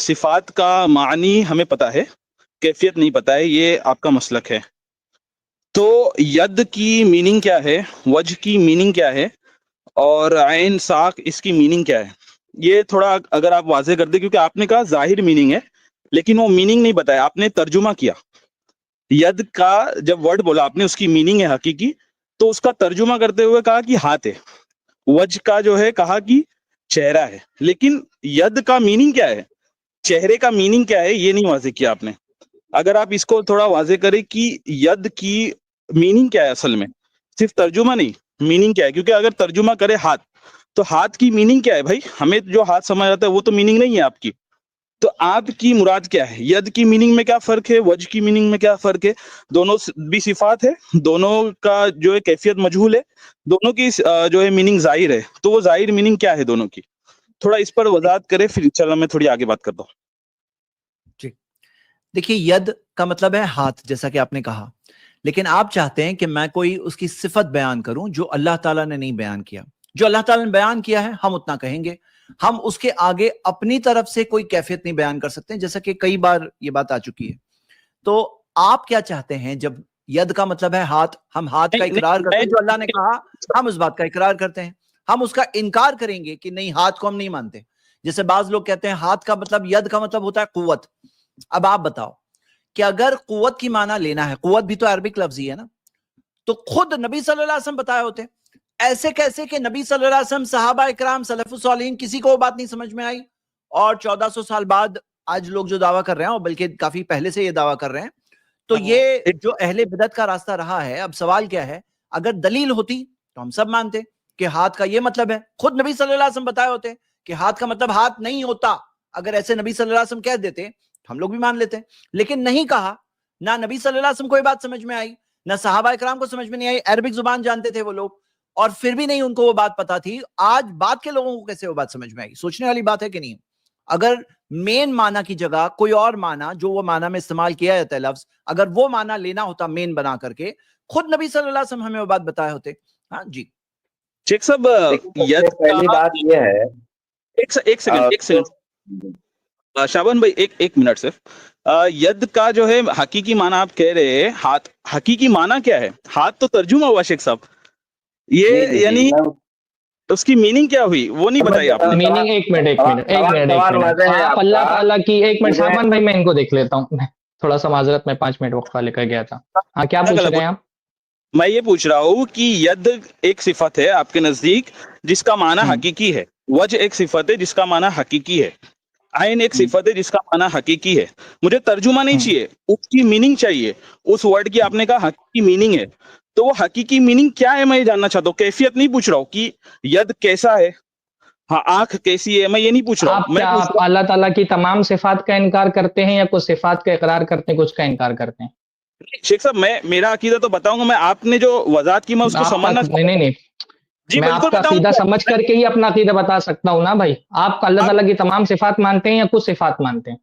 صفات کا معنی ہمیں پتا ہے، کیفیت نہیں پتا ہے، یہ آپ کا مسلک ہے. تو ید کی میننگ کیا ہے، وجہ کی میننگ کیا ہے، اور عین ساق اس کی میننگ کیا ہے، یہ تھوڑا اگر آپ واضح کر دیں، کیونکہ آپ نے کہا ظاہر میننگ ہے لیکن وہ میننگ نہیں بتایا، آپ نے ترجمہ کیا. ید کا جب ورڈ بولا آپ نے اس کی میننگ ہے حقیقی، تو اس کا ترجمہ کرتے ہوئے کہا کہ ہاتھ ہے. وجہ کا جو ہے کہا کہ چہرہ ہے، لیکن ید کا میننگ کیا ہے، چہرے کا میننگ کیا ہے، یہ نہیں واضح کیا آپ نے. اگر آپ اس کو تھوڑا واضح کریں کہ ید کی میننگ کیا ہے، اصل میں صرف ترجمہ نہیں، میننگ کیا ہے. کیونکہ اگر ترجمہ کرے ہاتھ، تو ہاتھ کی میننگ کیا ہے بھائی، ہمیں جو ہاتھ سمجھ آتا ہے وہ تو میننگ نہیں ہے آپ کی. تو آپ کی مراد کیا ہے، ید کی میننگ میں کیا فرق ہے، وجہ کی میننگ میں کیا فرق ہے. دونوں بھی صفات ہے، دونوں کا جو ہے کیفیت مجہول ہے، دونوں کی جو ہے میننگ ظاہر ہے. تو وہ ظاہر میننگ کیا ہے دونوں کی، تھوڑا اس پر وضاحت کرے، پھر انشاءاللہ میں تھوڑی آگے بات کرتا ہوں. جی دیکھیے، ید کا مطلب ہے ہاتھ، جیسا کہ آپ نے کہا، لیکن آپ چاہتے ہیں کہ میں کوئی اس کی صفت بیان کروں جو اللہ تعالیٰ نے نہیں بیان کیا. جو اللہ تعالیٰ نے بیان کیا ہے ہم اتنا کہیں گے، ہم اس کے آگے اپنی طرف سے کوئی کیفیت نہیں بیان کر سکتے، جیسا کہ کئی بار یہ بات آ چکی ہے. تو آپ کیا چاہتے ہیں، جب ید کا مطلب ہے ہاتھ، ہم ہاتھ کا اقرار کرتے ہیں، جو اللہ نے کہا ہم اس بات کا اقرار کرتے ہیں. ہم اس کا انکار کریں گے کہ نہیں، ہاتھ کو ہم نہیں مانتے. جیسے بعض لوگ کہتے ہیں ہاتھ کا مطلب، ید کا مطلب ہوتا ہے قوت. اب آپ بتاؤ کہ اگر قوت کی معنی لینا ہے، قوت بھی تو عربک لفظ ہی ہے نا، تو خود نبی صلی اللہ علیہ وسلم بتائے ہوتے. ایسے کیسے کہ نبی صلی اللہ علیہ وسلم، صحابہ اکرام، سلف الصالحین، کسی کو وہ بات نہیں سمجھ میں آئی، اور 1400 سال بعد آج لوگ جو دعویٰ کر رہے ہیں، اور بلکہ کافی پہلے سے یہ دعویٰ کر رہے ہیں. تو یہ جو اہل بدعت کا راستہ رہا ہے. اب سوال کیا ہے، اگر دلیل ہوتی تو ہم سب مانتے کہ ہاتھ کا یہ مطلب ہے. خود نبی صلی اللہ علیہ وسلم بتائے ہوتے کہ ہاتھ کا مطلب ہاتھ نہیں ہوتا. اگر ایسے نبی صلی اللہ علیہ وسلم کہہ دیتے ہم لوگ بھی مان لیتے، لیکن نہیں کہا. نہ نبی صلی اللہ علیہ وسلم کو یہ بات سمجھ میں آئی، نہ صحابہ اکرام کو سمجھ میں نہیں آئی. عربک زبان جانتے تھے وہ لوگ، اور پھر بھی نہیں ان کو وہ بات پتا تھی. آج بعد کے لوگوں کو کیسے وہ بات سمجھ میں آئی؟ سوچنے والی بات ہے کہ نہیں؟ اگر مین معنی کی جگہ کوئی اور معنی، جو وہ معنی میں استعمال کیا جاتا ہے لفظ، اگر وہ معنی لینا ہوتا مین بنا کر کے، خود نبی صلی اللہ علیہ وسلم ہمیں وہ بات بتائے ہوتے. ہاں جی شیخ صاحب، ید پہلی بات یہ ہے، ایک سیکنڈ شابان بھائی، ایک منٹ صرف. ید کا جو ہے حقیقی معنی آپ کہہ رہے ہیں ہاتھ، حقیقی معنی کیا ہے؟ ہاتھ تو ترجمہ ہوا شیخ صاحب، یہ یعنی اس کی میننگ کیا ہوئی وہ نہیں بتائی آپ نے. میننگ ایک منٹ آپ اللہ تعالیٰ کی، ایک منٹ شابان بھائی میں ان کو دیکھ لیتا ہوں، تھوڑا سا معذرت، میں 5 منٹ وقفہ لے کر گیا تھا. ہاں کیا پوچھ رہے ہیں آپ؟ میں یہ پوچھ رہا ہوں کہ ید ایک صفت ہے آپ کے نزدیک جس کا معنی حقیقی ہے، وجہ ایک صفت ہے جس کا معنی حقیقی ہے، عین ایک صفت ہے جس کا معنی حقیقی ہے. مجھے ترجمہ نہیں چاہیے، اس کی میننگ چاہیے. اس ورڈ کی آپ نے کہا حقیقی میننگ ہے، تو وہ حقیقی میننگ کیا ہے میں یہ جاننا چاہتا ہوں. کیفیت نہیں پوچھ رہا ہوں کہ ید کیسا ہے، ہاں آنکھ کیسی ہے، میں یہ نہیں پوچھ رہا ہوں. میں آپ اللہ تعالیٰ کی تمام صفات کا انکار کرتے ہیں یا کچھ صفات کا اقرار کرتے ہیں، کچھ کا انکار کرتے ہیں؟ شیخ صاحب میں میرا عقیدہ تو بتاؤں گا، میں آپ نے جو وضاحت کی میں اس کو سمجھنا چاہتا ہوں. نہیں جی میں بالکل آپ کا عقیدہ سمجھ کر کے ہی اپنا عقیدہ بتا سکتا ہوں نا بھائی. آپ اللہ تعالیٰ کی تمام صفات مانتے ہیں یا کچھ صفات مانتے ہیں؟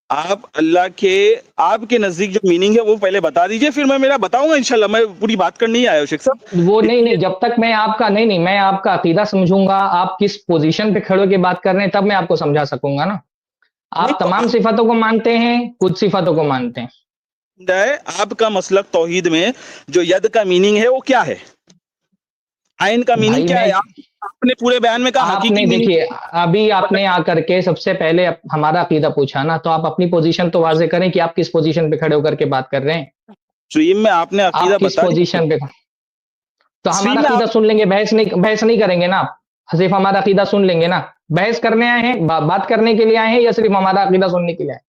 آپ اللہ کے، آپ کے نزدیک جو میننگ ہے وہ پہلے بتا دیجئے، پھر میں میرا بتاؤں گا انشاءاللہ. میں پوری بات کرنے ہی آیا ہوں شیخ صاحب. وہ نہیں، جب تک میں آپ کا میں آپ کا عقیدہ سمجھوں گا، آپ کس پوزیشن پہ کھڑے ہو کے بات کر رہے ہیں، تب میں آپ کو سمجھا سکوں گا نا. آپ تمام صفاتوں کو مانتے ہیں، کچھ صفاتوں کو مانتے ہیں. آپ کا مسلک توحید میں جو ید کا میننگ ہے وہ کیا ہے، عین کا میننگ کیا ہے؟ آپ نے پورے بیان میں کہا آپ نے حقیقی دیکھیے، ابھی آپ نے آ کر کے سب سے پہلے ہمارا عقیدہ پوچھا نا، تو آپ اپنی پوزیشن تو واضح کریں کہ آپ کس پوزیشن پہ کھڑے ہو کر کے بات کر رہے ہیں. سٹریم میں آپ نے عقیدہ آپ کس بتا پوزیشن پہ، تو ہمارا عقیدہ سن لیں گے، بحث نہیں کریں گے نا آپ. صرف ہمارا عقیدہ سن لیں گے نا. بحث کرنے آئے ہیں، بات کرنے کے لیے آئے ہیں، یا صرف ہمارا عقیدہ سننے کے لیے آئے ہیں؟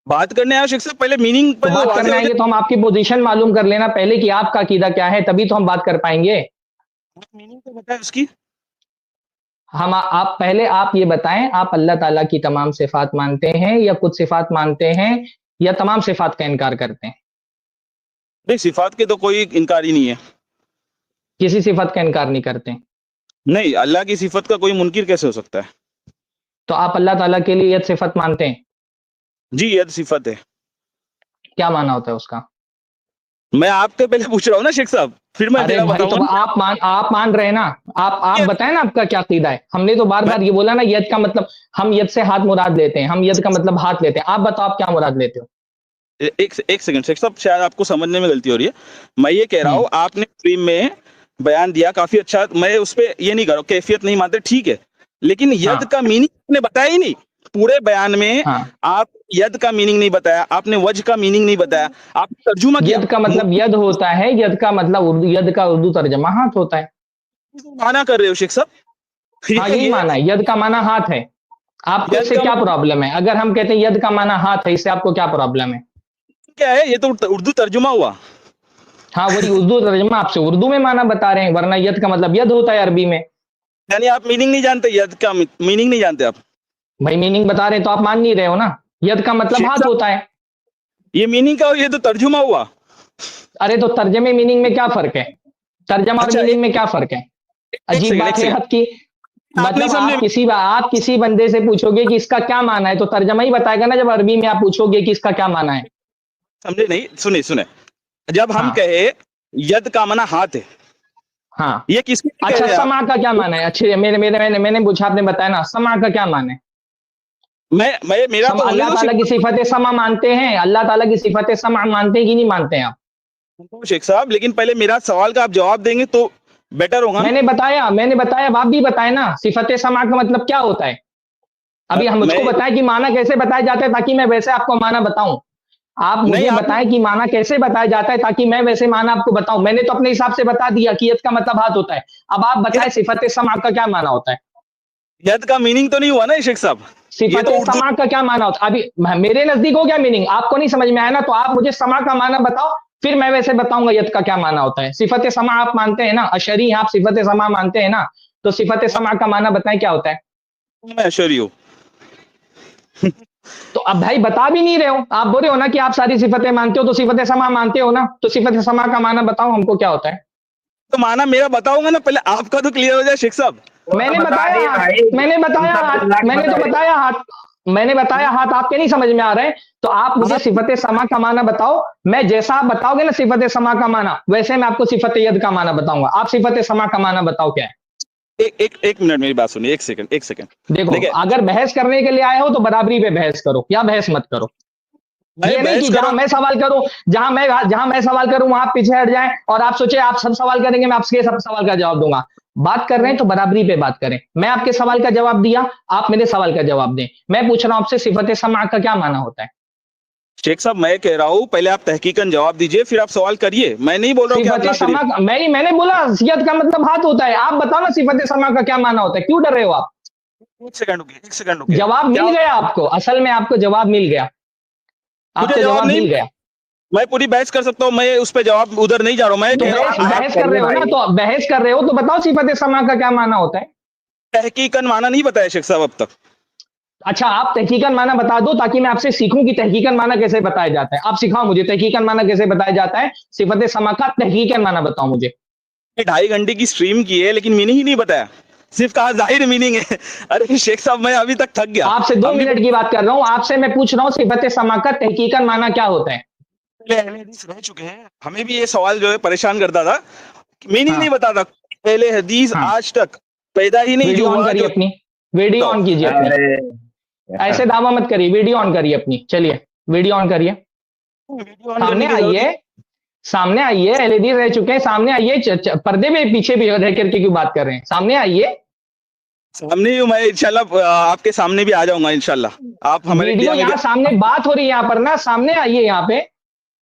بات کرنے آئے شیخ صاحب، پہلے میننگ تو بات کرنے آئیں گے تو ہم آپ کی پوزیشن معلوم کر لینا پہلے کہ آپ کا عقیدہ کیا ہے، تبھی تو ہم بات کر پائیں گے. میننگ تو بتائیں اس کی. آپ پہلے آپ یہ بتائیں، آپ اللہ تعالیٰ کی تمام صفات مانتے ہیں یا کچھ صفات مانتے ہیں یا تمام صفات کا انکار کرتے ہیں؟ نہیں، صفات کے تو کوئی انکار ہی نہیں ہے. کسی صفت کا انکار نہیں کرتے؟ نہیں، اللہ کی صفت کا کوئی منکر کیسے ہو سکتا ہے؟ تو آپ اللہ تعالیٰ کے لیے ید صفت مانتے ہیں؟ جی ید صفت ہے. کیا معنی ہوتا ہے اس کا؟ میں آپ کے پہلے پوچھ رہا ہوں نا شیخ صاحب, پھر میں ارے میرا بھائی تو بتاؤں. آپ مان رہے ہیں نا, آپ بتائیں نا آپ کا کیا عقیدہ ہے. ہم نے تو بار بار یہ بولا نا ید کا مطلب, ہم ید سے ہاتھ مراد لیتے ہیں, ہم ید کا مطلب ہاتھ لیتے ہیں. آپ بتاؤ آپ کیا مراد لیتے ہو. ایک سیکنڈ شیخ صاحب, شاید آپ کو سمجھنے میں غلطی ہو رہی ہے. میں یہ کہہ رہا ہوں ہوں آپ نے اسٹریم میں بیان دیا کافی اچھا, میں اس پہ یہ نہیں کر رہا ہوں, کیفیت نہیں مانتے ٹھیک ہے, لیکن ہاں ید کا میننگ آپ نے بتایا ہی نہیں پورے بیان میں. ہاں, آپ ید کا میننگ نہیں بتایا, آپ نے وجہ کا میننگ نہیں بتایا, آپ نے ترجمہ کیا. ید کا مطلب ید ہوتا ہے, ید کا مطلب اردو, ید کا اردو ترجمہ ہاتھ ہوتا ہے. مانا کر رہے ہو شیخ صاحب. ہاں یہی یہ مانا ہے, ید کا مانا ہاتھ ہے. آپ کو اس ید سے کا کیا مطلب پرابلم ہے اگر ہم کہتے ہیں ید کا مانا ہاتھ ہے, اس سے آپ کو کیا پرابلم ہے. کیا ہے, یہ تو اردو ترجمہ ہوا. ہاں وہی اردو ترجمہ آپ سے اردو میں مانا بتا رہے ہیں, ورنہ ید کا مطلب ید ہوتا ہے عربی میں. یعنی آپ میننگ نہیں جانتے, ید کا میننگ نہیں جانتے آپ. بھائی میننگ بتا رہے ہیں تو آپ مان نہیں رہے ہو نا. ید کا مطلب شیخ ہاتھ صاحب ہوتا ہے. یہ میننگ کا, یہ تو ترجمہ ہوا. ارے تو ترجمے میننگ میں کیا فرق ہے, ترجمہ اور اچھا میننگ میں کیا فرق ہے. ایک عجیب سیکنڈ, ایک بات ہے سیکنڈ, حد کی. آپ نہیں مطلب سمجھے. آپ کسی بندے سے پوچھو گے کہ اس کا کیا مانا ہے, تو ترجمہ ہی بتائے گا نا. جب عربی میں آپ پوچھو گے کہ اس کا کیا مانا ہے. سمجھے نہیں, سنیں, جب ہم ہاں کہے ید کا مانا ہاتھ ہے, ہاں, یہ کس کے لیے کہہ اچھا رہے ہیں آپ. سما کا کیا مانا ہے. اچھا میں نے پوچھا, آپ نے بتایا نا سما کا کیا مانا ہے. میرا تو ہونے اللہ دو تعالیٰ کی صفت سما مانتے ہیں, اللہ تعالیٰ کی صفت سما مانتے ہیں کہ نہیں مانتے ہیں آپ. شیخ صاحب, لیکن پہلے میرا سوال کا آپ جواب دیں گے تو بیٹر ہوگا نا. میں نے بتایا, اب آپ بھی بتائیں نا صفت سما کا مطلب کیا ہوتا ہے. ابھی ہم مجھ میں کو بتائیں کہ مانا کیسے بتایا جاتا ہے, تاکہ میں ویسے آپ کو مانا بتاؤں. آپ نہیں, مجھے آپ بتائیں کہ مانا کیسے بتایا جاتا ہے, تاکہ میں ویسے مانا آپ کو بتاؤں. میں نے تو اپنے حساب سے بتا دیا کہ ید کا مطلب ہاتھ ہوتا ہے. اب آپ بتائیں صفت سما کا کیا مانا ہوتا ہے. ید کا میننگ تو نہیں ہوا نا شیخ صاحب, یہ صفت تو اردو. سما کا کیا مانا ہوتا ہے. ابھی میرے نزدیک ہو گیا میننگ, آپ کو نہیں سمجھ میں آیا نا, تو آپ مجھے سما کا مانا بتاؤ, پھر میں ویسے بتاؤں گا ید کا کیا مانا ہوتا ہے. صفت سما آپ مانتے ہیں نا, اشری آپ صفت سما مانتے ہیں نا, تو صفت سما کا مانا بتائیں کیا ہوتا ہے. میں اشری ہوں. تو اب بھائی بتا بھی نہیں رہے ہو, آپ بول رہے ہو نا کہ آپ ساری صفتیں مانتے ہو, تو صفت سما مانتے ہو نا, تو صفت سما کا مانا بتاؤ ہم کو کیا ہوتا ہے. تو مانا میرا بتاؤں گا نا, پہلے آپ کا تو کلیئر ہو جائے شیخ صاحب. وہ میں تو نے بتا بتایا دیے ہاتھ, بھائی, میں نے بتایا ہم ہاتھ, اللہ کی میں نے تو بتائے. بتایا ہاتھ, میں نے بتایا ہاتھ, آپ کے نہیں سمجھ میں آ رہے ہیں. تو آپ مجھے صفت سما کا مانا بتاؤ, میں جیسا آپ بتاؤ گے نا صفت سما کا مانا, ویسے میں آپ کو صفت ید کا مانا بتاؤں گا. آپ صفت سما کا مانا بتاؤ کیا ہے. ایک منٹ میری بات سنیے, ایک سیکنڈ. دیکھو دیکھیں, اگر بحث کرنے کے لیے آئے ہو تو برابری پہ بحث کرو, یا بحث مت کرو. میں یہ نہیں بحث کہ کر رہا جہاں میں سوال کروں, جہاں میں سوال کروں وہاں آپ پیچھے ہٹ جائیں, اور آپ سوچے آپ سب سوال کریں گے, میں آپ کے سب سوال کا جواب دوں گا. بات کر رہے ہیں تو برابری پہ بات کریں. میں آپ کے سوال کا جواب دیا, آپ میرے سوال کا جواب دیں. میں پوچھ رہا ہوں آپ سے صفت سماع کا کیا معنی ہوتا ہے. شیخ صاحب میں کہہ رہا ہوں پہلے آپ تحقیقاً جواب دیجئے, پھر آپ سوال کریے. میں نہیں بول رہا ہوں کہ آپ صفت نہ کریے. سماع میں نے بولا ید کا مطلب ہاتھ ہوتا ہے. آپ بتاؤ نا صفت سماع کا کیا معنی ہوتا ہے, کیوں ڈر رہے ہو آپ. ایک سیکنڈ رکیے. جواب کیا مل گیا آپ کو, اصل میں آپ کو جواب مل گیا, آپ مجھے کو جواب جواب نہیں, مل گیا. میں پوری بحث کر سکتا ہوں, میں اس پہ جواب ادھر نہیں جا رہا ہوں. میں تو کہہ رہا ہوں آپ بحث کر رہے ہو نا, تو بحث کر رہے ہو تو بتاؤ صفت سماع کا کیا معنی ہوتا ہے. تحقیقاً معنی نہیں بتایا شیخ صاحب اب تک. اچھا آپ تحقیقاً معنی بتا دو, تاکہ میں آپ سے سیکھوں کہ تحقیقاً معنی کیسے بتایا جاتا ہے. آپ سکھاؤ مجھے تحقیقاً معنی کیسے بتایا جاتا ہے. صفت سماع کا تحقیقاً معنی بتاؤ مجھے. 2.5 گھنٹے کی سٹریم کی ہے, لیکن میننگ ہی نہیں بتایا, صرف کہا ظاہر میننگ ہے. ارے شیخ صاحب میں ابھی تک تھک گیا. آپ سے 2 ہم بھی منٹ کی بات کر رہا ہوں, آپ سے میں پوچھ رہا ہوں صفت سماع کا تحقیقاً معنی کیا ہوتا ہے. اہل حدیث رہ چکے ہیں, ہمیں بھی یہ سوال جو ہے پریشان کرتا تھا, میننگ ہاں نہیں بتاتا. اہل حدیث ہاں, آج تک پیدا ہی نہیں ویڈیو آن ہوا کریے جو. اپنی, ویڈیو آن کیجیے اپنی. ایسے دعویٰ مت کریے, ویڈیو آن کریے اپنی. چلیے ویڈیو آن کریے, ویڈیو آن سامنے کرنے کی ضرورت آئیے, سامنے آئیے. اہل حدیث رہ چکے ہیں, سامنے آئیے. پردے میں پیچھے بھی رہ کر کے کیوں بات کر رہے ہیں, سامنے آئیے. سامنے ہی ہوں میں, انشاءاللہ آپ کے سامنے بھی آ جاؤں گا انشاءاللہ. آپ ہمارے ویڈیو انڈیا میں بھی یہاں سامنے بات ہو رہی ہے, یہاں پر نا سامنے آئیے یہاں پہ.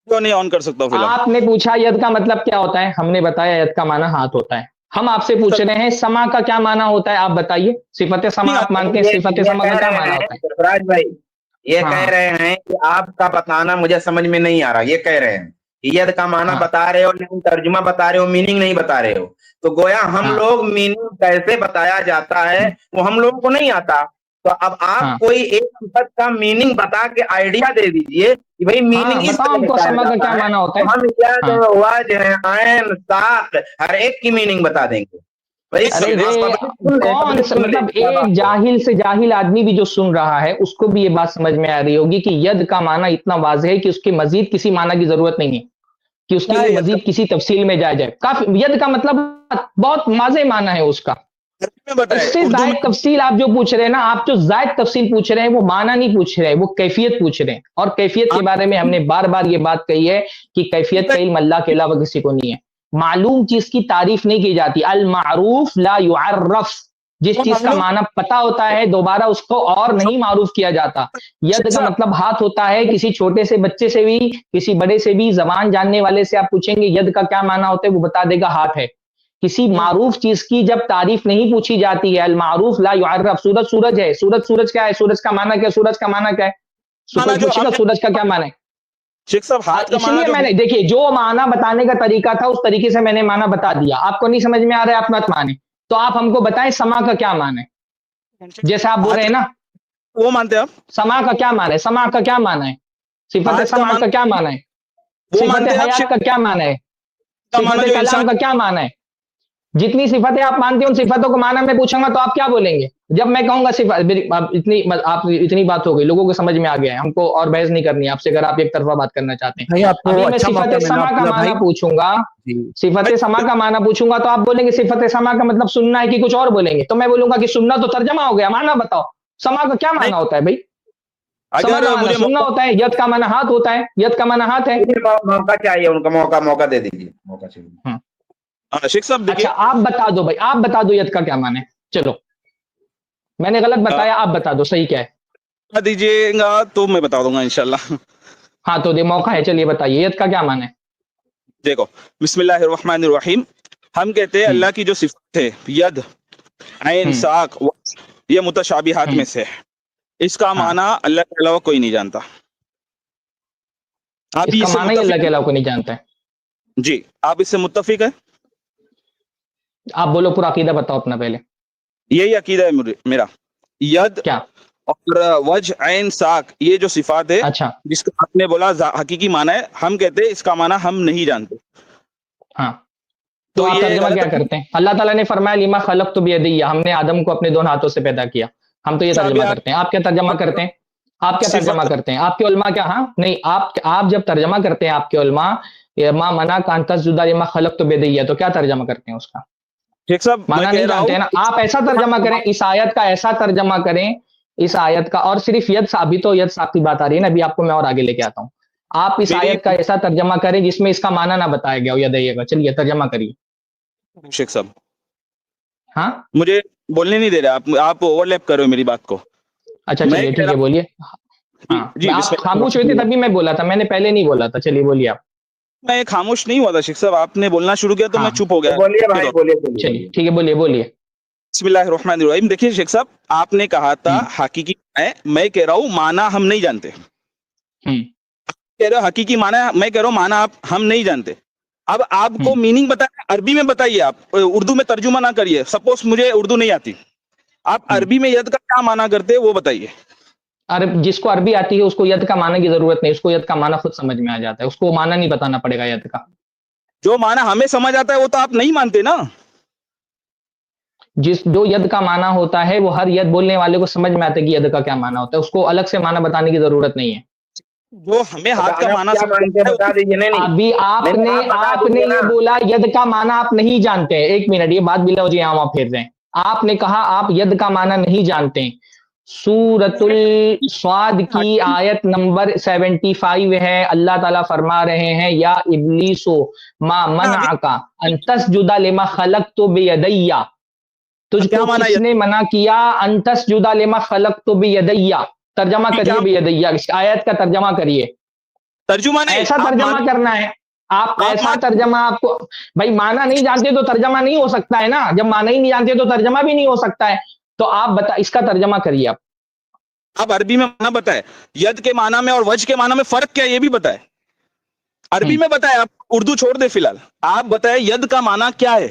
ویڈیو نہیں آن کر سکتا ہوں فی الحال. آپ نے پوچھا ید کا مطلب کیا ہوتا ہے, ہم نے بتایا ید کا معنی ہاتھ ہوتا ہے. ہم آپ سے پوچھ رہے ہیں سما کا کیا معنی ہوتا ہے, آپ بتائیے. صفت سما آپ مانتے ہیں, صفت یہ سما کا کہہ کیا رہے معنی ہیں ہوتا ہے. سرفراز بھائی, یہ ہاں کہہ ہاں رہے ہیں کہ آپ کا بتانا مجھے سمجھ میں نہیں آ رہا. یہ کہہ رہے ہیں ید کا معنی ہاں بتا رہے ہو, لیکن ترجمہ بتا رہے ہو, میننگ نہیں بتا رہے ہو. تو گویا ہم ہاں لوگ میننگ کیسے بتایا جاتا ہے وہ ہم لوگوں کو نہیں آتا. تو اب آپ ہاں کوئی ایک صفت کا میننگ بتا کے آئیڈیا دے دیجئے کہ بھئی ہاں میننگ اس بتاؤ طرح ہم کو بتایا سما کا کیا جاتا ہے, معنی ہوتا تو ہے. ہم کیا ہاں جو ہوا جو ہے عین ساق ہر ایک کی میننگ بتا دیں گے. بھئی ارے آپ یہ پبلک سن لیں, کون پبلک سن لیں مطلب کیا ایک بات ہے. جاہل سے جاہل آدمی بھی جو سن رہا ہے اس کو بھی یہ بات سمجھ میں آ رہی ہوگی کہ ید کا معنی اتنا واضح ہے کہ اس کے مزید کسی معنی کی ضرورت نہیں ہے. کہ اس کے کیا لیے ہے ید مزید کسی تفصیل میں جایا جائے. کافی ید کا مطلب بہت واضح معنی ہے اس کا. عربی میں بتائے اس سے اردو زائد میں. تفصیل آپ جو پوچھ رہے ہیں نا, آپ جو زائد تفصیل پوچھ رہے ہیں وہ معنی نہیں پوچھ رہے ہیں, وہ کیفیت پوچھ رہے ہیں. اور کیفیت کے بارے میں ہم نے بار بار یہ بات کہی ہے کہ کیفیت کا علم اللہ کے علاوہ کسی کو نہیں ہے. معلوم چیز کی تعریف نہیں کی جاتی. المعروف لا يعرف, جس وہ چیز کا معلوم معنی پتا ہوتا ہے دوبارہ اس کو اور نہیں معروف کیا جاتا. ید کا مطلب ہاتھ ہوتا ہے. کسی چھوٹے سے بچے سے بھی, کسی بڑے سے بھی, زبان جاننے والے سے آپ پوچھیں گے ید کا کیا معنی ہوتا ہے, وہ بتا دے گا ہاتھ ہے. کسی معروف چیز کی جب تعریف نہیں پوچھی جاتی ہے, المعروف لا يعرف. سورج سورج ہے, سورج کیا ہے, سورج کا معنی کیا, سورج کا معنی کیا ہے, معنی کوئی جو پوچھے گا آپ نے سورج کا کیا معنی ہے. شیخ صاحب ہاتھ کا اس معنی لیے جو میں نے دیکھیے جو معنی بتانے کا طریقہ تھا اس طریقے سے میں نے معنی بتا دیا. آپ کو نہیں سمجھ میں آ رہا ہے, آپ مت مانے, تو آپ ہم کو بتائیں سما کا کیا معنی ہے. جیسے آپ بول رہے ہیں نا وہ مانتے ہیں آپ, سما کا کیا معنی ہے, سما کا کیا معنی ہے, صفت ہاتھ کا سما کا معنی کیا معنی ہے, وہ صفت مانتے ہیں آپ. حیات کا کیا معنی ہے, کا معنی صفت جو کلام انسان کا کیا معنی ہے. جتنی صفتیں آپ مانتے ہیں ان صفتوں کو معنی میں پوچھوں گا تو آپ کیا بولیں گے. جب میں کہوں گا صفت, آپ اتنی بات ہو گئی, لوگوں کو سمجھ میں آ گیا ہے, ہم کو اور بحث نہیں کرنی ہے آپ سے اگر آپ ایک طرفہ بات کرنا چاہتے ہیں. بھائی آپ کو ابھی میں اچھا موقع صفت ملا سما کا عبداللہ معنی بھائی. پوچھوں گا, جی صفت سما کا معنی پوچھوں گا تو آپ بولیں گے صفت سما کا مطلب سننا ہے کہ کچھ اور بولیں گے. تو میں بولوں گا کہ سننا تو ترجمہ ہو گیا, معنی بتاؤ سما کا کیا معنی ہوتا ہے بھائی. سما اگر کا معنی مجھے سننا ہوتا ہے, ید کا معنی ہاتھ ہوتا ہے, ید کا معنی ہاتھ ہے. موقع چاہیے ان کا, موقع دے دیجیے, موقع چاہیے. شیخ صاحب دیکھیے, اچھا آپ بتا دو بھائی, آپ بتا دو ید کا کیا معنی ہے. چلو میں نے غلط بتایا, آپ بتا دو صحیح کیا ہے. بتا دیجیے گا تو میں بتا دوں گا انشاءاللہ. ہاں تو دے موقع ہے, چلیے بتائیے ید کا کیا معنی ہے. دیکھو, بسم اللہ الرحمن الرحیم. ہم کہتے ہیں اللہ کی جو صفت ہے ید, عین, ساق, یہ متشابہات میں سے ہے. اس کا ہاں, معنی اللہ کے علاوہ کوئی نہیں جانتا. آپ اس کا اس سے معنی ہی اللہ متفق کے ہیں؟ علاوہ کو نہیں جانتا ہے. جی, آپ اس سے متفق ہیں. آپ بولو پورا عقیدہ بتاؤ اپنا پہلے. یہی عقیدہ ہے میرا. ید کیا, اور وجہ, عین, ساق, یہ جو صفات ہے اچھا جس کا آپ نے بولا حقیقی معنی ہے, ہم کہتے ہیں اس کا معنی ہم نہیں جانتے. ہاں, تو آپ یہ ترجمہ غلط کیا ہے. کرتے ہیں. اللہ تعالیٰ نے فرمایا لما خلقت بیدی, ہم نے آدم کو اپنے دونوں ہاتھوں سے پیدا کیا. ہم تو یہ ترجمہ کرتے ہیں. آپ کیا ترجمہ کرتے ہیں, آپ کیا ترجمہ صفت کرتے ہیں, آپ کے علماء کیا, ہاں نہیں, آپ جب ترجمہ کرتے ہیں آپ کے علماء ما منع کان تسجد لما خلقت بیدی, تو کیا ترجمہ کرتے ہیں اس کا شیخ صاحب میں معنی کہہ نہیں رہا جانتے ہوں ہیں نا. آپ ایسا ترجمہ کریں, اس آیت کا ایسا ترجمہ کریں, اس آیت کا, اور صرف ید ابھی تو ید صاحب کی بات آ رہی ہے نا, ابھی آپ کو میں اور آگے لے کے آتا ہوں. آپ اس میری آیت کا ایسا ترجمہ کریں جس میں اس کا معنی نہ بتایا گیا ہو یا دئیے گا. چلیے ترجمہ کریے. شیخ صاحب ہاں مجھے بولنے نہیں دے رہے آپ اوور لیپ کر رہے ہو میری بات کو. اچھا میں چلیے کہہ ٹھیک ہے, رہا بولیے. ہوں ہاں, جی آپ بسم اللہ خاموش ہوئے الرحمن تھے الرحیم. تبھی میں بولا تھا, میں نے پہلے نہیں بولا تھا. چلیے بولیے آپ. میں خاموش نہیں ہوا تھا شیخ صاحب, آپ نے بولنا شروع کیا تو ہاں میں چپ ہو گیا. بولیے بھائی, بولیے چلیے ٹھیک ہے, بولیے بولیے. بسم اللہ الرحمن الرحیم. دیکھیے شیخ صاحب, آپ نے کہا تھا حقیقی ہے, میں کہہ رہا ہوں معنی ہم نہیں جانتے. کہہ رہے ہو حقیقی معنی, میں کہہ رہا ہوں معنی ہم نہیں جانتے. اب آپ کو میننگ بتائیں, عربی میں بتائیے, آپ اردو میں ترجمہ نہ کریے. سپوز مجھے اردو نہیں آتی, آپ عربی میں ید کا کیا معنی کرتے وہ بتائیے. جس کو عربی آتی ہے اس کو ید کا معنی کی ضرورت نہیں, اس کو ید کا معنی خود سمجھ میں آ جاتا ہے, اس کو معنی نہیں بتانا پڑے گا ید کا. جو معنی ہمیں سمجھ آتا ہے وہ تو آپ نہیں مانتے نا. جو ید کا معنی ہوتا ہے وہ ہر ید بولنے والے کو سمجھ میں آتا ہے کہ ید کا کیا معنی ہوتا ہے, اس کو الگ سے معنی بتانے کی ضرورت نہیں ہے. جو ہمیں ہاتھ کا معنی کیا مانتے ہیں بتا دیجیے. نہیں ابھی آپ نے یہ بولا ید کا معنی آپ نہیں جانتے ہیں. ایک منٹ, یہ بات بلا وجہ یہاں وہاں پھیر رہے ہیں. آپ نے کہا آپ ید کا معنی نہیں جانتے. سورۃ الصاد کی آیت نمبر 75 ہے, اللہ تعالیٰ فرما رہے ہیں یا ابلیس ما منعک ان تسجد لما خلقت بیدی, تجھ کیا کو معنی کس نے منع کیا ان تسجد لما خلقت بیدی. ترجمہ کریے بیدی, اس آیت کا ترجمہ کریے. ترجمہ نہیں, ایسا ترجمہ کرنا ہے آپ, ایسا ترجمہ آپ کو. بھائی معنی نہیں جانتے تو ترجمہ نہیں ہو سکتا ہے نا, جب معنی ہی نہیں جانتے تو ترجمہ بھی نہیں ہو سکتا ہے. تو آپ بتا, اس کا ترجمہ کریے آپ. آپ عربی میں معنی بتائے, ید کے معنی میں اور وجہ کے معنی میں فرق کیا ہے یہ بھی بتائے. عربی میں بتائے, آپ اردو چھوڑ دے فی الحال, آپ بتائے ید کا معنی کیا ہے.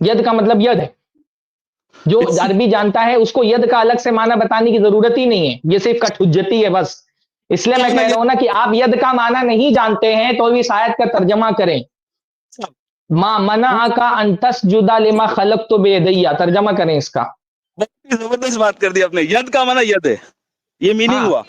ید کا مطلب ید ہے. جو عربی جانتا ہے اس کو ید کا الگ سے معنی بتانے کی ضرورت ہی نہیں ہے, یہ صرف کٹ حجتی ہے بس. اس لیے میں کہہ رہا ہوں نا کہ آپ ید کا معنی نہیں جانتے ہیں تو اس آیت کا ترجمہ کریں. ما منعک ان تسجد لما خلقت بیدی, ترجمہ کریں اس کا. زبردست بات کر دی آپ نے. ید کا معنی ید ہے, یہ میننگ ہاں ہوا.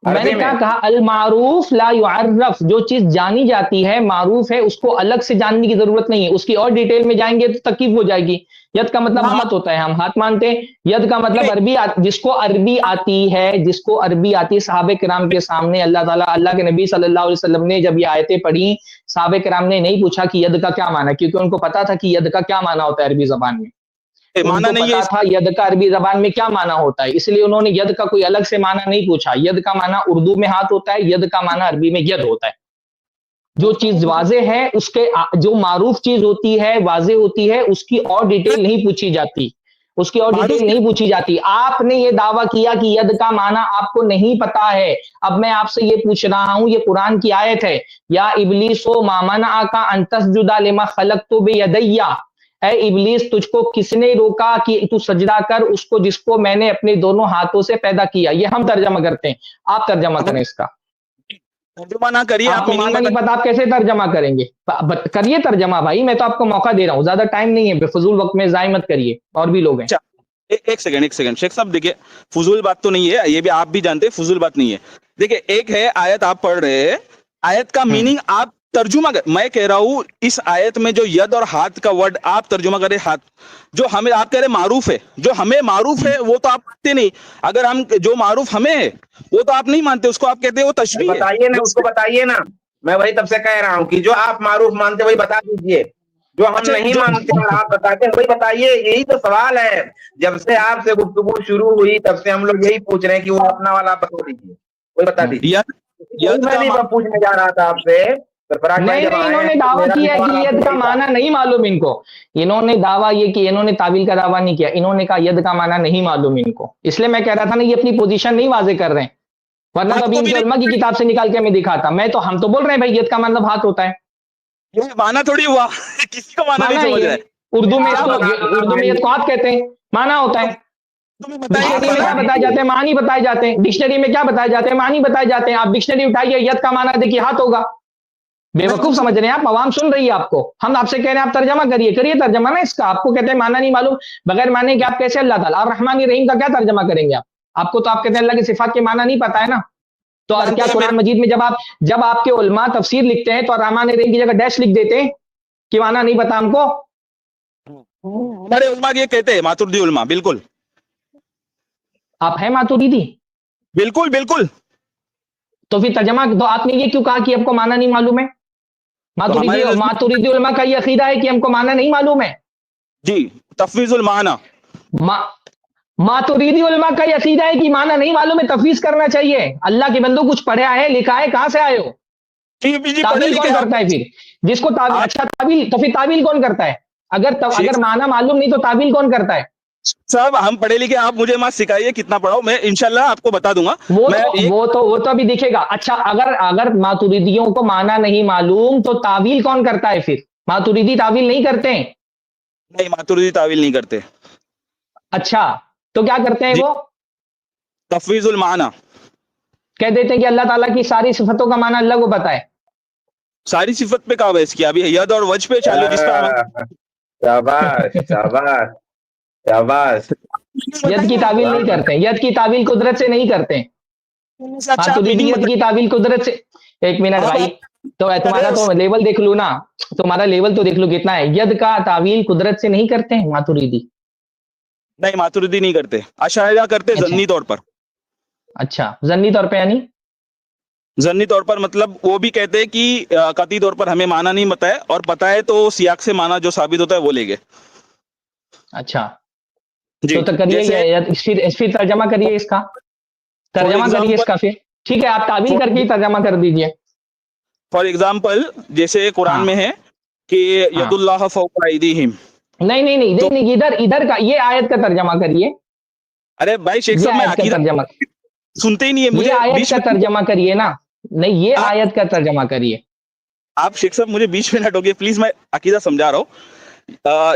میں نے کیا کہا؟ المعروف لا يعرف، جو چیز جانی جاتی ہے معروف ہے اس کو الگ سے جاننے کی ضرورت نہیں ہے، اس کی اور ڈیٹیل میں جائیں گے تو تکلیف ہو جائے گی۔ ید کا مطلب ہاتھ ہوتا ہے، ہم ہاتھ مانتے ہیں۔ ید کا مطلب عربی جس کو عربی آتی ہے، جس کو عربی آتی ہے، صحابہ کرام کے سامنے اللہ تعالیٰ، اللہ کے نبی صلی اللہ علیہ وسلم نے جب یہ آیتیں پڑھی، صحابہ کرام نے نہیں پوچھا کہ ید کا کیا معنی ہے، کیونکہ ان کو پتا تھا کہ ید کا کیا معنی ہوتا ہے عربی زبان میں، ان مانا کو نہیں ہے پتا تھا ید کا عربی زبان میں کیا معنی ہوتا ہے، اس لیے انہوں نے ید کا کوئی الگ سے معنی نہیں پوچھا۔ ید کا معنی اردو میں ہاتھ ہوتا ہے، ید کا معنی عربی میں ید ہوتا ہے۔ جو چیز واضح ہے، اس کے جو معروف چیز ہوتی ہے، واضح ہوتی ہے، اس کی اور ڈیٹیل نہیں پوچھی جاتی، اس کی اور ڈیٹیل نہیں پوچھی جاتی۔ آپ نے یہ دعویٰ کیا کہ ید کا معنی آپ کو نہیں پتا ہے، اب میں آپ سے یہ پوچھ رہا ہوں، یہ قرآن کی آیت ہے، یا ابلیس ما منعک ان تسجد لما خلقت بیدی، اے ابلیس تجھ کو کس نے روکا کہ تو سجدہ کر اس کو جس کو میں نے اپنے دونوں ہاتھوں سے پیدا کیا۔ یہ ہم ترجمہ کرتے ہیں، آپ ترجمہ کریں اس کا۔ ترجمہ نہ کریے، آپ آپ کو meaning معنی نہیں بتائیں۔ پتا، آپ کیسے ترجمہ کریں گے؟ کریے ترجمہ بھائی، میں تو آپ کو موقع دے رہا ہوں، زیادہ ٹائم نہیں ہے، بے فضول وقت میں ضائع مت کریے، اور بھی لوگ ہیں۔ اچھا، ایک سیکنڈ شیخ صاحب دیکھیے، فضول بات تو نہیں ہے، یہ بھی آپ بھی جانتے ہیں فضول بات نہیں ہے۔ دیکھیے ایک ہے آیت آپ پڑھ رہے ہیں، آیت کا میننگ آپ ترجمہ میں کہہ رہا ہوں اس آیت میں جو ید اور ہاتھ کا ورڈ آپ ترجمہ کریں، ہاتھ جو ہمیں آپ کہہ رہے معروف ہے، جو ہمیں معروف ہے وہ تو آپ مانتے نہیں، اگر ہم جو معروف ہمیں ہے وہ تو آپ نہیں مانتے، اس کو آپ کہتے ہیں وہ تشبیہ ہے۔ بتائیے نا، اس کو بتائیے نا، میں وہی تب سے کہہ رہا ہوں کہ جو آپ معروف مانتے وہی بتا دیجئے، جو ہم اچھا، نہیں جو مانتے اور آپ بتاتے ہیں وہی بتائیے، یہی تو سوال ہے۔ جب سے آپ سے گفتگو شروع ہوئی تب سے ہم لوگ یہی پوچھ رہے ہیں کہ وہ اپنا والا بتا دیجیے، وہی بتا دیجیے۔ ید میں کا بھی پوچھنے جا رہا تھا آپ سے، سرفراز بھائی نہیں جب نہیں، آئے انہوں ہیں نے تو دعویٰ میرا بھی کیا کہ سوال آپ سے ید کا یہی تھا۔ معنی نہیں معلوم ان کو، انہوں نے دعویٰ یہ کہ انہوں نے تعویل کا دعویٰ نہیں کیا، انہوں نے کہا ید کا معنی نہیں معلوم ان کو، اس لیے میں کہہ رہا تھا نا یہ اپنی پوزیشن نہیں واضح کر رہے ہیں، ورنہ تو ہم ابھی کو ان بھی کے علماء کی نہیں، کتاب سے نکال کے ہمیں دکھاتا، ہم تو بول رہے ہیں بھائی ید کا مطلب ہاتھ ہوتا ہے، یہ معنی تھوڑی ہوا کسی کو معنی نہیں معنی سمجھ یہ رہا اردو میں اس آپ کو، بتا دو نا اردو میں بھائی، ید کو ہاتھ کہتے ہیں، معنی ہوتا ہے۔ تمہیں بتائیے آپ ڈکشنری میں کیا بتا بتائے جاتے دیجیے۔ ہیں؟ معنی بتائے جاتے ہیں، ڈکشنری میں کیا بتائے جاتے ہیں؟ معنی بتائے جاتے ہیں، آپ ڈکشنری اٹھائیے، ید کا معنی دیکھیے ہاتھ ہوگا، بے وقوف سمجھ رہے ہیں آپ، عوام سن رہی ہے آپ کو، ہم آپ سے کہہ رہے ہیں آپ ترجمہ کریے ترجمہ نا اس کا، آپ کو کہتے ہیں معنی نہیں معلوم، بغیر معنی کہ آپ کیسے اللہ تعالیٰ الرحمن الرحیم کا کیا ترجمہ کریں گے آپ کو تو آپ کہتے ہیں اللہ کی صفات کے معنی نہیں پتا ہے نا، تو اور کیا قرآن مجید میں جب آپ کے علماء تفسیر لکھتے ہیں تو الرحمن الرحیم کی جگہ ڈیش لکھ دیتے ہیں کہ معنی نہیں پتا ہم کو؟ ہمارے علماء یہ کہتے ہیں، ماتردی علماء، بالکل آپ ہیں ماتوریدی؟ بالکل بالکل۔ تو پھر ترجمہ تو آپ نے یہ کیوں کہا کہ ہم کو معنی نہیں معلوم ہے؟ تو ہمارے ماتوریدی علماء کا یہ عقیدہ ہے کہ ہم کو معنی نہیں معلوم ہے، جی تفویض المعنی، ماتوریدی علماء کا یہ عقیدہ ہے کہ معنی نہیں معلوم ہے، تفویض کرنا چاہیے، اللہ کے بندو کچھ پڑھا ہے لکھا ہے، کہاں سے آئے ہو؟ جی پڑھے تعویل لکھے کون آپ کرتا ہے پھر؟ جس کو اچھا تعویل، تو پھر تعویل کون کرتا ہے؟ اگر معنی معلوم نہیں تو تعویل کون کرتا ہے؟ صاحب ہم پڑھے لکھے، آپ مجھے مت سکھائیے کتنا پڑھاؤ، میں انشاءاللہ آپ کو بتا دوں گا۔ وہ تو ابھی دکھے گا۔ اچھا اگر ماتوریدیوں کو معنی نہیں معلوم تو تعویل کون کرتا ہے پھر؟ ماتوریدی تعویل نہیں کرتے ہیں۔ نہیں، ماتردی تعویل نہیں کرتے۔ اچھا تو کیا کرتے ہیں جی، وہ؟ تفویض المعنی، کہہ دیتے ہیں کہ اللہ تعالیٰ کی ساری صفتوں کا معنی اللہ کو پتا ہے۔ ساری صفت پہ کہا بحث کیا، ابھی ید اور وجہ پہ چالو جس پہ شاباش شاباش شاباش۔ ید کی تعویل نہیں کرتے، ید کی تعویل قدرت سے نہیں کرتے، ماتوریدی ید کی تعویل قدرت سے۔ ایک منٹ بھائی، تو تمہارا تو لیول دیکھ لوں نا، تمہارا لیول تو دیکھ لو کتنا ہے، ید کا تعویل قدرت سے نہیں کرتے ہیں ماتوریدی؟ نہیں، ماتردی نہیں کرتے، اشاعرہ کرتے ظنی طور پر۔ اچھا ظنی طور پہ یعنی؟ ظنی طور پر مطلب وہ بھی کہتے ہیں کہ قطعی طور پر ہمیں معنی نہیں پتا ہے، اور پتا ہے تو سیاق سے معنی جو ثابت ہوتا ہے وہ لے گئے۔ اچھا جی تو کریے، جیسے پھر ترجمہ کریے اس کا، ترجمہ کریے اس کا پھر، ٹھیک ہے آپ تعویل کر کے ترجمہ کر دیجئے۔ فار ایگزامپل جیسے قرآن میں ہے کہ ید اللہ فوق ایدیہم، نہیں ادھر کا یہ آیت کا ترجمہ کریے، ارے بھائی شیخ یہ صاحب میں آیت کا عقیدہ ترجمہ، سنتے ہی نہیں ہے یہ مجھے آیت بیچ کا میں، ترجمہ کریے نا، نہیں یہ آیت کا ترجمہ کریے۔ آپ شیخ صاحب مجھے 20 منٹ ہو گئے، پلیز میں عقیدہ سمجھا رہا ہوں۔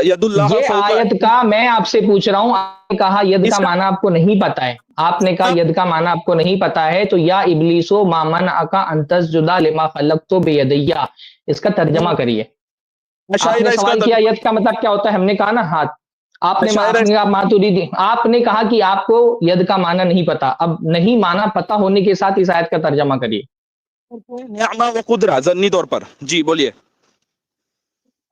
ید اللہ یہ فوق، آیت کا میں آپ سے پوچھ رہا ہوں، آپ نے کہا ید کا معنی آپ کو نہیں پتا ہے، آپ نے کہا ید کا معنی آپ کو نہیں پتا ہے، تو یا ابلیسو ما منعک ان تسجد لما خلقت بیدی، اس کا ترجمہ کریے۔ آپ نے اشاعرہ اس کا سوال کیا ید کا مطلب کیا ہوتا ہے، ہم نے کہا نا ہاتھ، آپ نے کہا ماتوریدی، آپ نے کہا کہ آپ کو ید کا معنی نہیں پتا. اب نہیں معنی پتا ہونے کے ساتھ اس آیت کا ترجمہ کریے. نعمہ و قدرہ ضمنی طور پر. جی بولیے.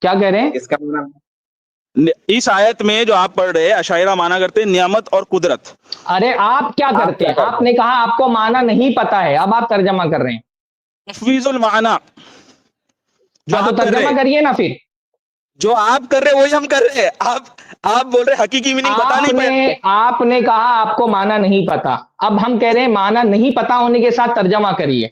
کیا کہہ رہے ہیں؟ اس کا معنی اس آیت میں جو آپ پڑھ رہے ہیں اشاعرہ معنی کرتے ہیں نعمت اور قدرت. ارے آپ کیا کرتے ہیں؟ آپ نے کہا آپ کو معنی نہیں پتا ہے، اب آپ ترجمہ کر رہے ہیں. تفویض المعنی جو تو آپ کر رہے ترجمہ ہیں، کریے نا پھر. جو آپ کر رہے ہیں وہی ہم کر رہے ہیں. آپ بول رہے ہیں حقیقی میننگ پتا نہیں پڑے. آپ نے کہا آپ کو معنی نہیں پتا، اب ہم کہہ رہے ہیں معنی نہیں پتا ہونے کے ساتھ ترجمہ کریے.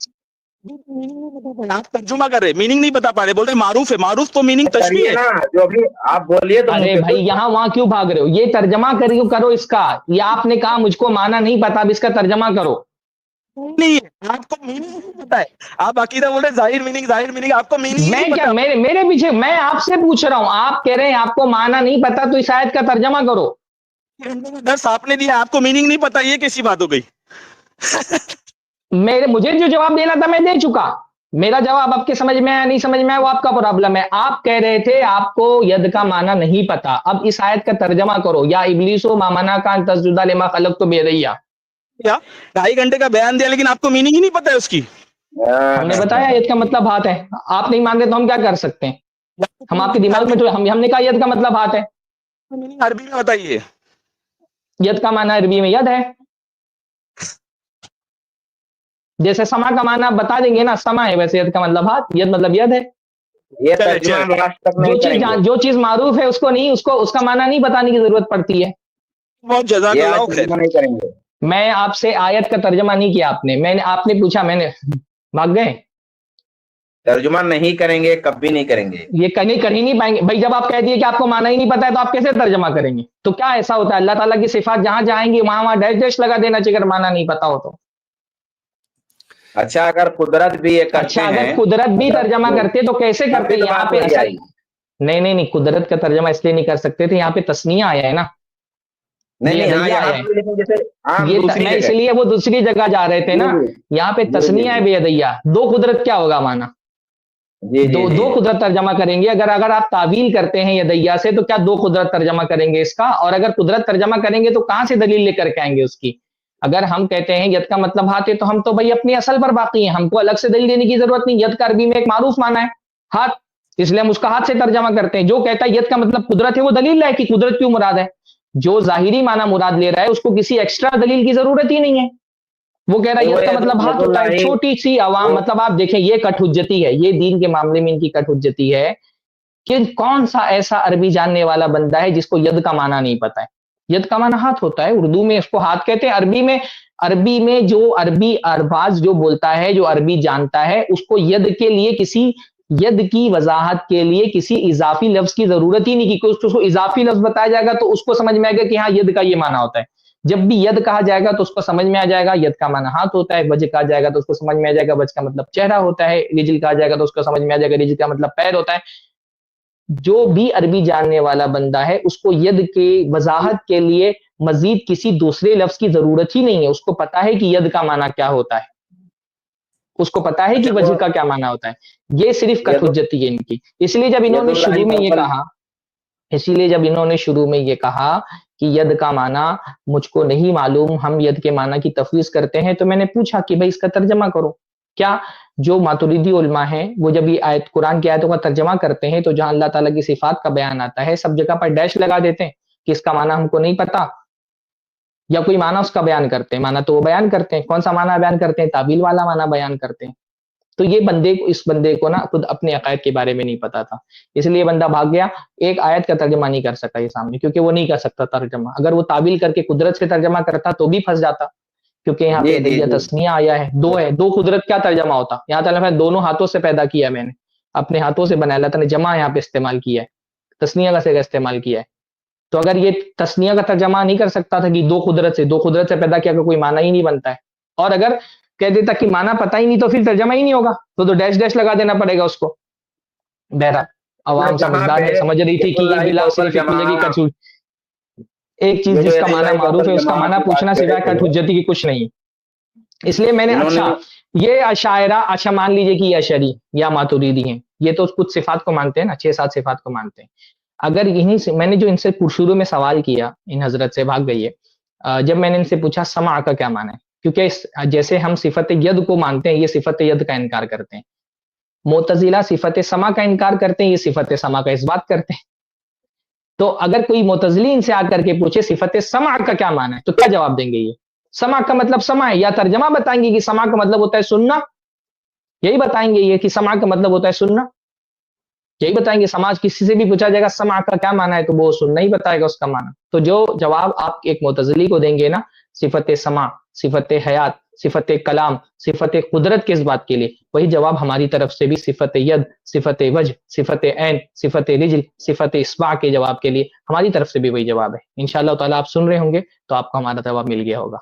آپ ترجمہ کر رہے میننگ نہیں پتا پا رہے، بول رہے معروف ہے. معروف تو میننگ تشبیہ کریے ہے. نا جو بھی آپ بولیے تو ارے بھائی یہاں وہاں کیوں بھاگ رہے ہو؟ یہ ترجمہ کرو اس کا. یہ آپ نے کہا مجھ کو معنی نہیں پتا، اب اس کا ترجمہ کرو. نہیں آپ کو میننگ نہیں پتا ہے. آپ عقیدہ بول رہے ظاہر میننگ، آپ کو میننگ میں نہیں کیا پتا. میرے پیچھے میں آپ سے پوچھ رہا ہوں، آپ کہہ رہے ہیں آپ کو معنی نہیں پتا تو اس آیت کا ترجمہ کرو. درس آپ نے دیا، آپ کو میننگ نہیں پتا، یہ کیسی بات ہو گئی؟ مجھے جو جواب دینا تھا میں دے چکا. میرا جواب آپ کے سمجھ میں آیا نہیں سمجھ میں آیا وہ آپ کا پرابلم ہے. آپ کہہ رہے تھے آپ کو ید کا معنی نہیں پتا، اب اس آیت کا ترجمہ کرو. یا ابلیسو ما منعک ان تسجد لما خلقت بیدیا. 2.5 گھنٹے کا بیان دیا لیکن آپ کو میننگ ہی نہیں پتا ہے اس کی. ہم نے بتایا ید کا مطلب ہاتھ ہے، آپ نہیں مانتے تو ہم کیا کر سکتے ہیں؟ ہم آپ کے دماغ میں تو ہم نے کہا ید کا مطلب ہاتھ ہے. میننگ عربی میں بتائیے. ید کا معنی عربی میں ید ہے. جیسے سما کا معنی آپ بتا دیں گے نا، سما ہے، ویسے ید کا مطلب ہاتھ، ید مطلب ید ہے. یہ چلے ترجمہ چلے. ہم آج تک نہیں کریں گے. جو چیز معروف ہے اس کو نہیں، اس کا معنی نہیں بتانے کی ضرورت پڑتی ہے. بہت جزاک یہ آج اللہ خیر. ترجمہ نہیں کریں گے. میں آپ سے آیت کا ترجمہ نہیں کیا. آپ نے پوچھا، میں نے بھاگ گئے. ترجمہ نہیں کریں گے، کب بھی نہیں کریں گے. یہ کر ہی نہیں پائیں گے بھائی. جب آپ کہہ دیے کہ آپ کو معنی ہی نہیں پتا ہے تو آپ کیسے ترجمہ کریں گے؟ تو کیا ایسا ہوتا ہے اللہ تعالیٰ کی صفات جہاں جائیں گی وہاں ڈیش ڈیش لگا دینا چاہیے اگر معنی نہیں پتا ہو تو. اچھا اگر قدرت بھی یہ کرتے اچھا ہیں، اگر قدرت بھی ترجمہ کرتے تو کیسے تب کرتے؟ بھی تو یہاں بات پہ وہی اصل آئی. نہیں قدرت کا ترجمہ اس لیے نہیں کر سکتے تھے، یہاں پہ تسنیہ آیا ہے نا، نہیں ہاں بیدیا یہاں آیا ہے. پہ لیکن جیسے یہ دوسری میں جگہ. اسی لیے وہ دوسری جگہ جا رہے تھے نا. یہاں پہ تسنیہ ہے بیدیا. دو قدرت کیا ہوگا معنی؟ جی جی جی دو قدرت ترجمہ کریں گے. اگر آپ تعویل کرتے ہیں یدیا سے تو کیا دو قدرت ترجمہ کریں گے اس کا؟ اور اگر قدرت ترجمہ کریں گے تو کہاں سے دلیل لے کر کے آئیں گے اس کی؟ اگر ہم کہتے ہیں ید کا مطلب ہاتھ ہے تو ہم تو بھائی اپنی اصل پر باقی ہیں، ہم کو الگ سے دلیل دینے کی ضرورت نہیں. ید کا عربی میں ایک معروف معنی ہے ہاتھ، اس لیے ہم اس کا ہاتھ سے ترجمہ کرتے ہیں. جو کہتا ہے ید کا مطلب قدرت ہے وہ دلیل لائے کہ قدرت کیوں مراد ہے. جو ظاہری معنی مراد لے رہا ہے اس کو کسی ایکسٹرا دلیل کی ضرورت ہی نہیں ہے. وہ کہہ رہا ہے ید کا مطلب ہاتھ ہوتا ہے. چھوٹی سی عوام، مطلب آپ دیکھیں یہ کٹ حجتی ہے، یہ دین کے معاملے میں ان کی کٹ حجتی ہے کہ کون سا ایسا عربی جاننے والا بندہ ہے جس کو ید کا معنی نہیں پتا ہے. ید کا معنی ہاتھ ہوتا ہے، اردو میں اس کو ہاتھ کہتے ہیں. عربی میں جو عربی ارباز جو بولتا ہے، جو عربی جانتا ہے، اس کو ید کے لیے کسی ید کی وضاحت کے لیے کسی اضافی لفظ کی ضرورت ہی نہیں، کیونکہ اس کو اضافی لفظ بتایا جائے گا تو اس کو سمجھ میں آئے گا کہ ہاں ید کا یہ معنی ہوتا ہے. جب بھی ید کہا جائے گا تو اس کو سمجھ میں آ جائے گا ید کا معنی ہاتھ ہوتا ہے. وجہ کہا جائے گا تو اس کو سمجھ میں آ جائے گا وجہ کا مطلب چہرہ ہوتا ہے. رجل کہا جائے گا تو اس کو سمجھ میں آ جائے گا رجل کا مطلب پیر ہوتا ہے. جو بھی عربی جاننے والا بندہ ہے اس کو ید کے وضاحت کے لیے مزید کسی دوسرے لفظ کی ضرورت ہی نہیں ہے. اس کو پتا ہے کہ ید کا معنی کیا ہوتا ہے، اس کو پتا ہے کہ وجہ کا کیا معنی ہوتا ہے. یہ صرف کٹ حجتی ہے ان کی. اس لیے جب انہوں نے شروع میں یہ کہا کہ ید کا معنی مجھ کو نہیں معلوم، ہم ید کے معنی کی تفویض کرتے ہیں، تو میں نے پوچھا کہ بھائی اس کا ترجمہ کرو. کیا جو ماتریدی علماء ہیں وہ جب یہ آیت قرآن کی آیتوں کا ترجمہ کرتے ہیں تو جہاں اللہ تعالیٰ کی صفات کا بیان آتا ہے سب جگہ پر ڈیش لگا دیتے ہیں کہ اس کا معنی ہم کو نہیں پتا، یا کوئی معنی اس کا بیان کرتے ہیں. معنی تو وہ بیان کرتے ہیں، کون سا معنی بیان کرتے ہیں؟ تعویل والا معنی بیان کرتے ہیں. تو یہ اس بندے کو نا خود اپنے عقائد کے بارے میں نہیں پتا تھا، اس لیے بندہ بھاگ گیا. ایک آیت کا ترجمہ نہیں کر سکا یہ سامنے، کیونکہ وہ نہیں کر سکتا ترجمہ. اگر وہ تعویل کر کے قدرت سے ترجمہ کرتا تو بھی پھنس جاتا، کیونکہ یہاں پہ ادیہ تسنیہ آیا ہے. دو قدرت کیا ترجمہ ہوتا؟ یہاں تعالیٰ نے دونوں ہاتھوں سے پیدا کیا ہے، میں نے اپنے ہاتھوں سے بنایا. اللہ تعالیٰ نے جمع یہاں پہ استعمال کیا ہے، تسنیہ کا صیغہ استعمال کیا ہے. تو اگر یہ تسنیہ کا ترجمہ نہیں کر سکتا تھا کہ دو قدرت سے پیدا کیا، کہ کوئی معنی ہی نہیں بنتا ہے. اور اگر کہہ دیتا کہ معنی پتہ ہی نہیں تو پھر ترجمہ ہی نہیں ہوگا، تو ڈیش ڈیش لگا دینا پڑے گا اس کو. بہرحال عوام سمجھدار ہے، سمجھ رہی تھی کہ یہ بلا صرف ایک جگہ کٹ، ایک چیز جس کا معنی معروف ہے اس کا معنی پوچھنا سوائے کٹ حجتی کی کچھ نہیں. اس لیے میں نے اچھا یہ اشاعرہ، اچھا مان لیجئے کہ یہ اشعری یا ماتریدی ہیں، یہ تو کچھ صفات کو مانتے ہیں نا، 6-7 صفات کو مانتے ہیں. اگر یہیں سے میں نے جو ان سے شروع میں سوال کیا، ان حضرت سے بھاگ گئی ہے، جب میں نے ان سے پوچھا سمع کا کیا معنی ہے، کیونکہ جیسے ہم صفت ید کو مانتے ہیں، یہ صفت ید کا انکار کرتے ہیں. معتزلہ صفت سمع کا انکار کرتے ہیں، یہ صفت سمع کا اس بات کرتے ہیں. تو اگر کوئی معتزلی ان سے آ کر کے پوچھے صفت سمع کا کیا معنی ہے تو کیا جواب دیں گے؟ یہ سمع کا مطلب سمع ہے، یا ترجمہ بتائیں گے کہ سمع کا مطلب ہوتا ہے سننا، یہی بتائیں گے یہ کہ سمع کا مطلب ہوتا ہے سننا، یہی بتائیں گے. سماج کسی سے بھی پوچھا جائے گا سمع کا کیا معنی ہے تو وہ سننا ہی بتائے گا اس کا معنی. تو جو جواب آپ ایک معتزلی کو دیں گے نا صفت سمع، صفت حیات، صفت کلام، صفت قدرت کے اس بات کے لیے، وہی جواب ہماری طرف سے بھی صفت ید، صفت وجہ، صفت عین، صفت رجل، صفت اصبع کے جواب کے لیے ہماری طرف سے بھی وہی جواب ہے. انشاءاللہ تعالیٰ آپ سن رہے ہوں گے تو آپ کو ہمارا جواب مل گیا ہوگا.